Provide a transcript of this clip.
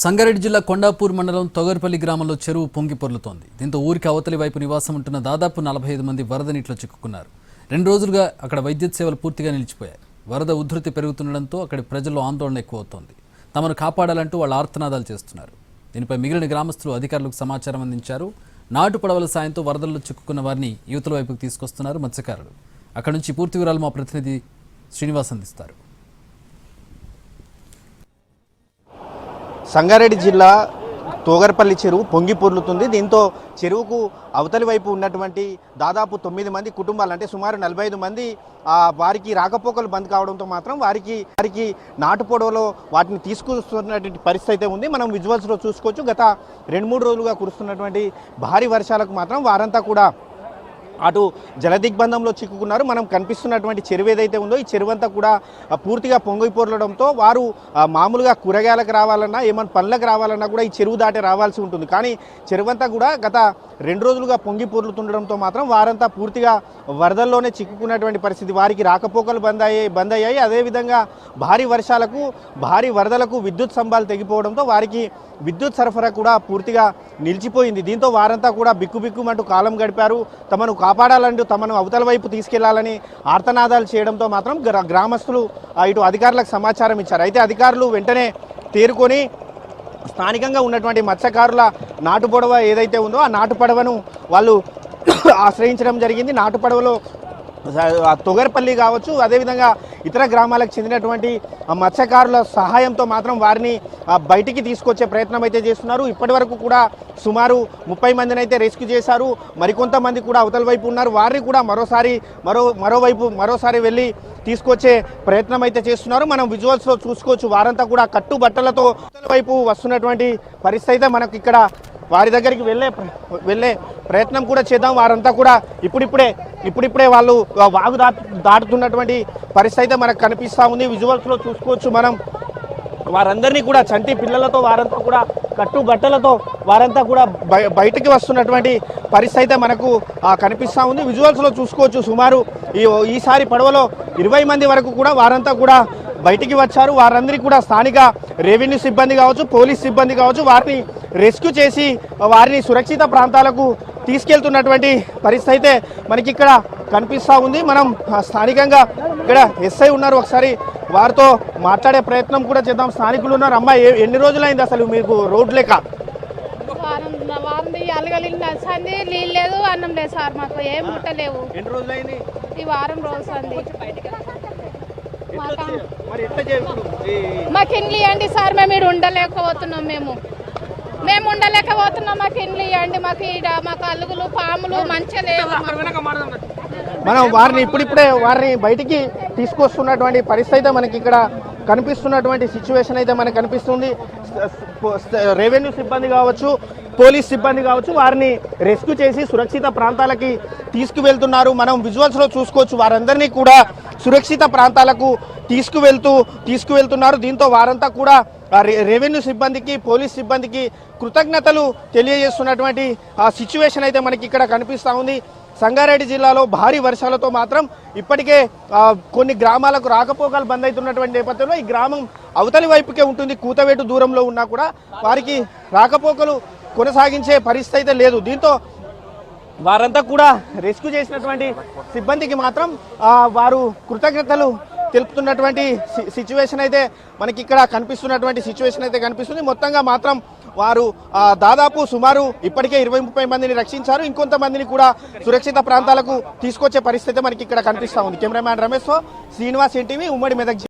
సంగారెడ్డి జిల్లా కొండాపూర్ మండలం తొగర్పల్లి గ్రామంలో చెరువు పొంగి పొర్లుతోంది. దీంతో ఊరికి అవతలి వైపు నివాసం ఉంటున్న దాదాపు 45 మంది వరద నీటిలో చిక్కుకున్నారు. 2 రోజులుగా అక్కడ వైద్యుత్ సేవలు పూర్తిగా నిలిచిపోయాయి. వరద ఉధృతి పెరుగుతుండడంతో అక్కడి ప్రజల్లో ఆందోళన ఎక్కువవుతోంది. తమను కాపాడాలంటూ వాళ్ళు ఆర్తనాదాలు చేస్తున్నారు. దీనిపై మిగిలిన గ్రామస్తులు అధికారులకు సమాచారం అందించారు. నాటు పడవల సాయంతో వరదల్లో చిక్కుకున్న వారిని యువతల వైపుకు తీసుకొస్తున్నారు మత్స్యకారులు. అక్కడి నుంచి పూర్తి వివరాలు మా ప్రతినిధి శ్రీనివాస్ అందిస్తారు. సంగారెడ్డి జిల్లా తోగర్పల్లి చెరువు పొంగి పొర్లుతుంది. దీంతో చెరువుకు అవతలి వైపు ఉన్నటువంటి దాదాపు 9 మంది కుటుంబాలు అంటే సుమారు 45 మంది వారికి రాకపోకలు బంద్ కావడంతో మాత్రం వారికి నాటు పొడవలో వాటిని తీసుకొస్తున్నటువంటి పరిస్థితి అయితే ఉంది. మనం విజువల్స్లో చూసుకోవచ్చు. గత 2-3 రోజులుగా కురుస్తున్నటువంటి భారీ వర్షాలకు మాత్రం వారంతా కూడా అటు జలదిగ్బంధంలో చిక్కుకున్నారు. మనం కనిపిస్తున్నటువంటి చెరువు ఏదైతే ఉందో ఈ చెరువు అంతా కూడా పూర్తిగా పొంగి పొర్లడంతో వారు మామూలుగా కూరగాయలకు రావాలన్నా ఏమైనా పనులకు రావాలన్నా కూడా ఈ చెరువు దాటి రావాల్సి ఉంటుంది. కానీ చెరువు అంతా కూడా గత 2 రోజులుగా పొంగి పొర్లుతుండడంతో మాత్రం వారంతా పూర్తిగా వరదల్లోనే చిక్కుకున్నటువంటి పరిస్థితి. వారికి రాకపోకలు బంద్ అయ్యాయి. అదేవిధంగా భారీ వర్షాలకు భారీ వరదలకు విద్యుత్ స్తంభాలు తెగిపోవడంతో వారికి విద్యుత్ సరఫరా కూడా పూర్తిగా నిలిచిపోయింది. దీంతో వారంతా కూడా బిక్కుబిక్కుమంటూ కాలం గడిపారు. తమను కాపాడాలంటూ తమను అవతల వైపు తీసుకెళ్లాలని ఆర్తనాదాలు చేయడంతో మాత్రం గ్రామస్తులు ఇటు అధికారులకు సమాచారం ఇచ్చారు. అయితే అధికారులు వెంటనే తేరుకొని స్థానికంగా ఉన్నటువంటి మత్స్యకారుల నాటు పడవ ఏదైతే ఉందో ఆ నాటు పడవను వాళ్ళు ఆశ్రయించడం జరిగింది. నాటు పడవలో తొగర్పల్లి కావచ్చు, అదేవిధంగా ఇతర గ్రామాలకు చెందినటువంటి మత్స్యకారుల సహాయంతో మాత్రం వారిని బయటికి తీసుకొచ్చే ప్రయత్నం అయితే చేస్తున్నారు. ఇప్పటి వరకు కూడా సుమారు 30 మందిని అయితే రెస్క్యూ చేశారు. మరికొంతమంది కూడా అవతల వైపు ఉన్నారు. వారిని కూడా మరోసారి వెళ్ళి తీసుకొచ్చే ప్రయత్నం అయితే చేస్తున్నారు. మనం విజువల్స్లో చూసుకోవచ్చు. వారంతా కూడా కట్టుబట్టలతో అవతల వైపు వస్తున్నటువంటి పరిస్థితి అయితే మనకు ఇక్కడ వారి దగ్గరికి వెళ్ళే ప్రయత్నం కూడా చేద్దాం. వారంతా కూడా ఇప్పుడిప్పుడే వాళ్ళు వాగు దాటుతున్నటువంటి పరిస్థితి అయితే మనకు కనిపిస్తూ ఉంది. విజువల్స్లో చూసుకోవచ్చు. మనం వారందరినీ కూడా చంటి పిల్లలతో వారంతా కూడా కట్టుబట్టలతో వారంతా కూడా బయటికి వస్తున్నటువంటి పరిస్థితి అయితే మనకు కనిపిస్తూ ఉంది. విజువల్స్లో చూసుకోవచ్చు. సుమారు ఈసారి పడవలో 20 మంది వరకు కూడా వారంతా కూడా బయటికి వచ్చారు. వారందరికీ కూడా స్థానిక రెవెన్యూ సిబ్బంది కావచ్చు, పోలీస్ సిబ్బంది కావచ్చు, వారిని రెస్క్యూ చేసి వారిని సురక్షిత ప్రాంతాలకు తీసుకెళ్తున్నటువంటి పరిస్థితి అయితే మనకి ఇక్కడ కనిపిస్తూ ఉంది. మనం స్థానికంగా ఇక్కడ ఎస్ఐ ఉన్నారు, ఒకసారి వారితో మాట్లాడే ప్రయత్నం కూడా చేద్దాం. స్థానికులు ఉన్నారు. అమ్మ, ఎన్ని రోజులైంది అసలు మీకు రోడ్ లేక? నీళ్ళు లేదు, అన్నం లేదు సార్. మాకు ఏం ముట్టలేవు. ఎన్ని రోజులైంది? ఈ వారం రోజులు అండి. మాకు ఇండ్లు ఇవ్వండి సార్. మేము ఇక్కడ ఉండలేకపోతున్నాం. మేము ఉండలేకపోతున్నాం. మాకు ఇండ్లు ఇవ్వండి. మాకు అలుగులు పాములు మంచిగా లేవు. మనం వారిని ఇప్పుడిప్పుడే బయటికి తీసుకొస్తున్నటువంటి పరిస్థితి అయితే మనకి ఇక్కడ కనిపిస్తున్నటువంటి సిచ్యువేషన్ అయితే మనకు కనిపిస్తుంది. రెవెన్యూ సిబ్బంది కావచ్చు, పోలీస్ సిబ్బంది కావచ్చు, వారిని రెస్క్యూ చేసి సురక్షిత ప్రాంతాలకి తీసుకువెళ్తున్నారు. మనం విజువల్స్లో చూసుకోవచ్చు. వారందరినీ కూడా సురక్షిత ప్రాంతాలకు తీసుకువెళ్తున్నారు. దీంతో వారంతా కూడా రెవెన్యూ సిబ్బందికి, పోలీస్ సిబ్బందికి కృతజ్ఞతలు తెలియజేస్తున్నటువంటి సిచ్యువేషన్ అయితే మనకి ఇక్కడ కనిపిస్తూ ఉంది. సంగారెడ్డి జిల్లాలో భారీ వర్షాలతో మాత్రం ఇప్పటికే కొన్ని గ్రామాలకు రాకపోకలు బంద్ అవుతున్నటువంటి నేపథ్యంలో ఈ గ్రామం అవతలి వైపుకే ఉంటుంది. కూతవేటు దూరంలో ఉన్నా కూడా వారికి రాకపోకలు కొనసాగించే పరిస్థితి అయితే లేదు. దీంతో వారంతా కూడా రెస్క్యూ చేసినటువంటి సిబ్బందికి మాత్రం వారు కృతజ్ఞతలు తెలుపుతున్నటువంటి సిచ్యువేషన్ అయితే మనకి ఇక్కడ కనిపిస్తున్నటువంటి సిచ్యువేషన్ అయితే కనిపిస్తుంది. మొత్తంగా మాత్రం వారు దాదాపు సుమారు ఇప్పటికే 20-30 మందిని రక్షించారు. ఇంకొంతమందిని కూడా సురక్షిత ప్రాంతాలకు తీసుకొచ్చే పరిస్థితి మనకి ఇక్కడ కనిపిస్తూ ఉంది. కెమెరామ్యాన్ రమేష్తో శ్రీనివాస్, ఎన్టీవీ, ఉమ్మడి మెదక్.